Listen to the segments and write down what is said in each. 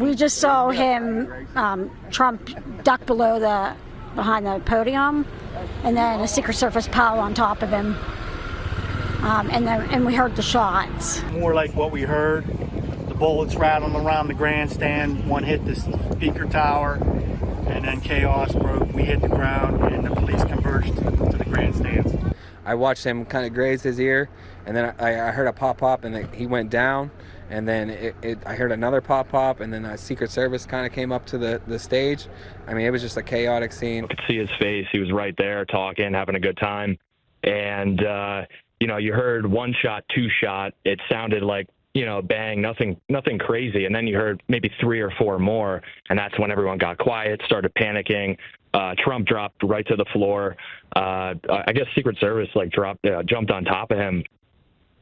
We just saw him, Trump, duck behind the podium, and then a Secret Service pile on top of him, and we heard the shots. More like what we heard, the bullets rattling around the grandstand. One hit the speaker tower, and then chaos broke. We hit the ground, and the police converged to the grandstands. I watched him kind of graze his ear, and then I heard a pop, and he went down. And then I heard another pop, and then a Secret Service kind of came up to the stage. I mean, it was just a chaotic scene. I could see his face. He was right there talking, having a good time. And, you heard one shot, two shot. It sounded like, bang, nothing crazy. And then you heard maybe three or four more. And that's when everyone got quiet, started panicking. Trump dropped right to the floor. I guess Secret Service jumped on top of him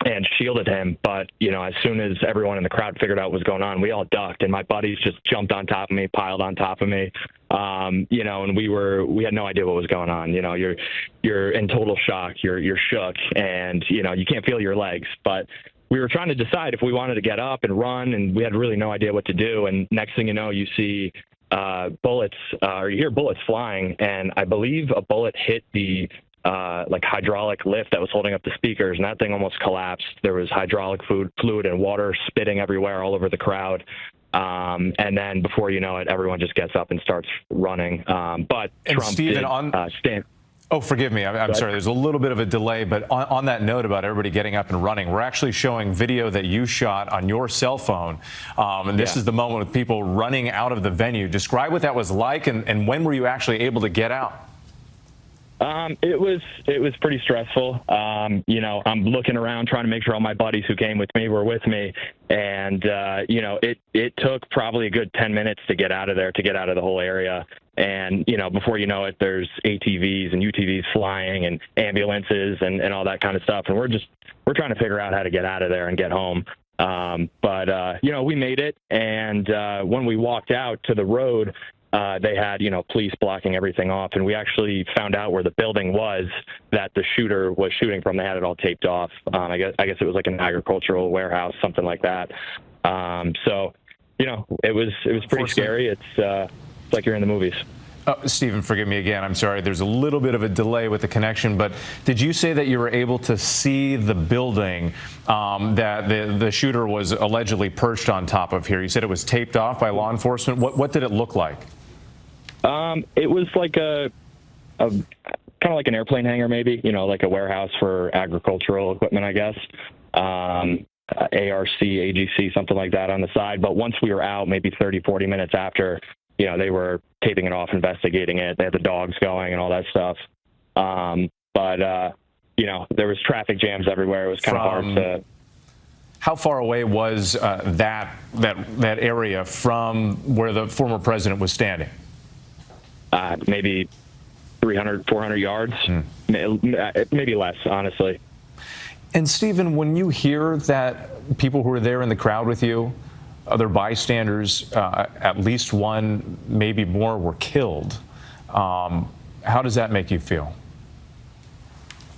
and shielded him. But, as soon as everyone in the crowd figured out what was going on, we all ducked, and my buddies just jumped on top of me, piled on top of me. And we had no idea what was going on. You're in total shock. You're shook, and, you can't feel your legs. But we were trying to decide if we wanted to get up and run, and we had really no idea what to do. And next thing you know, you see bullets, or you hear bullets flying, and I believe a bullet hit the hydraulic lift that was holding up the speakers, and that thing almost collapsed. There was hydraulic fluid and water spitting everywhere all over the crowd. And then before you know it, everyone just gets up and starts running. But Trump Stephen, stand. Oh, forgive me. I'm sorry. There's a little bit of a delay, but on that note about everybody getting up and running, we're actually showing video that you shot on your cell phone. And this is the moment with people running out of the venue. Describe what that was like, and when were you actually able to get out? It was pretty stressful. I'm looking around trying to make sure all my buddies who came with me were with me. And, it took probably a good 10 minutes to get out of there, to get out of the whole area. And, before you know it, there's ATVs and UTVs flying and ambulances and all that kind of stuff. And we're trying to figure out how to get out of there and get home. But we made it. And when we walked out to the road, they had, police blocking everything off. And we actually found out where the building was that the shooter was shooting from. They had it all taped off. I guess it was like an agricultural warehouse, something like that. So, it was pretty scary. It's like you're in the movies. Stephen, forgive me again. I'm sorry. There's a little bit of a delay with the connection, but did you say that you were able to see the building that the shooter was allegedly perched on top of here? You said it was taped off by law enforcement. What did it look like? It was like kind of like an airplane hangar, maybe, like a warehouse for agricultural equipment, I guess. ARC, AGC, something like that on the side. But once we were out, maybe 30, 40 minutes after, they were taping it off, investigating it. They had the dogs going and all that stuff. But there was traffic jams everywhere. It was kind of hard to. How far away was that area from where the former president was standing? Maybe 300, 400 yards, maybe less, honestly. And Stephen, when you hear that people who were there in the crowd with you, other bystanders, at least one, maybe more, were killed, how does that make you feel?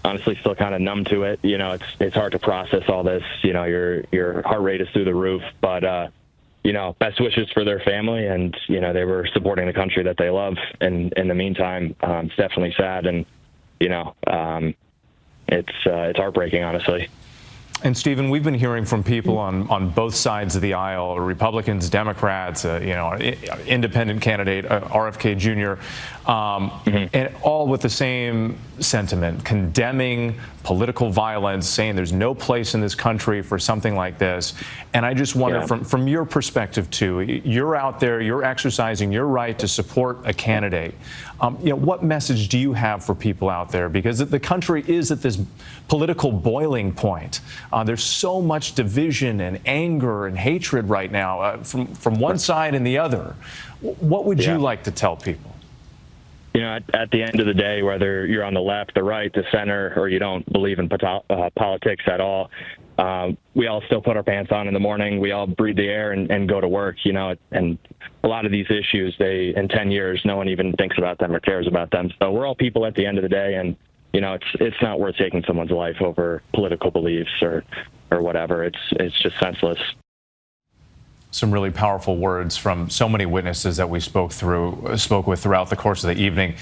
Honestly, still kind of numb to it. It's hard to process all this. Your heart rate is through the roof, but best wishes for their family, and they were supporting the country that they love. And in the meantime, it's definitely sad, and it's heartbreaking, honestly. And Stephen, we've been hearing from people on both sides of the aisle, Republicans, Democrats, independent candidate, RFK Jr., and all with the same sentiment, condemning political violence, saying there's no place in this country for something like this. And I just wonder, from your perspective too, you're out there, you're exercising your right to support a candidate. What message do you have for people out there? Because the country is at this political boiling point. There's so much division and anger and hatred right now from one side and the other. What would you like to tell people? At the end of the day, whether you're on the left, the right, the center, or you don't believe in politics at all, we all still put our pants on in the morning. We all breathe the air and go to work, and a lot of these issues, in 10 years, no one even thinks about them or cares about them. So we're all people at the end of the day, and, it's not worth taking someone's life over political beliefs or whatever. It's just senseless. some really powerful words from so many witnesses that we spoke with throughout the course of the evening.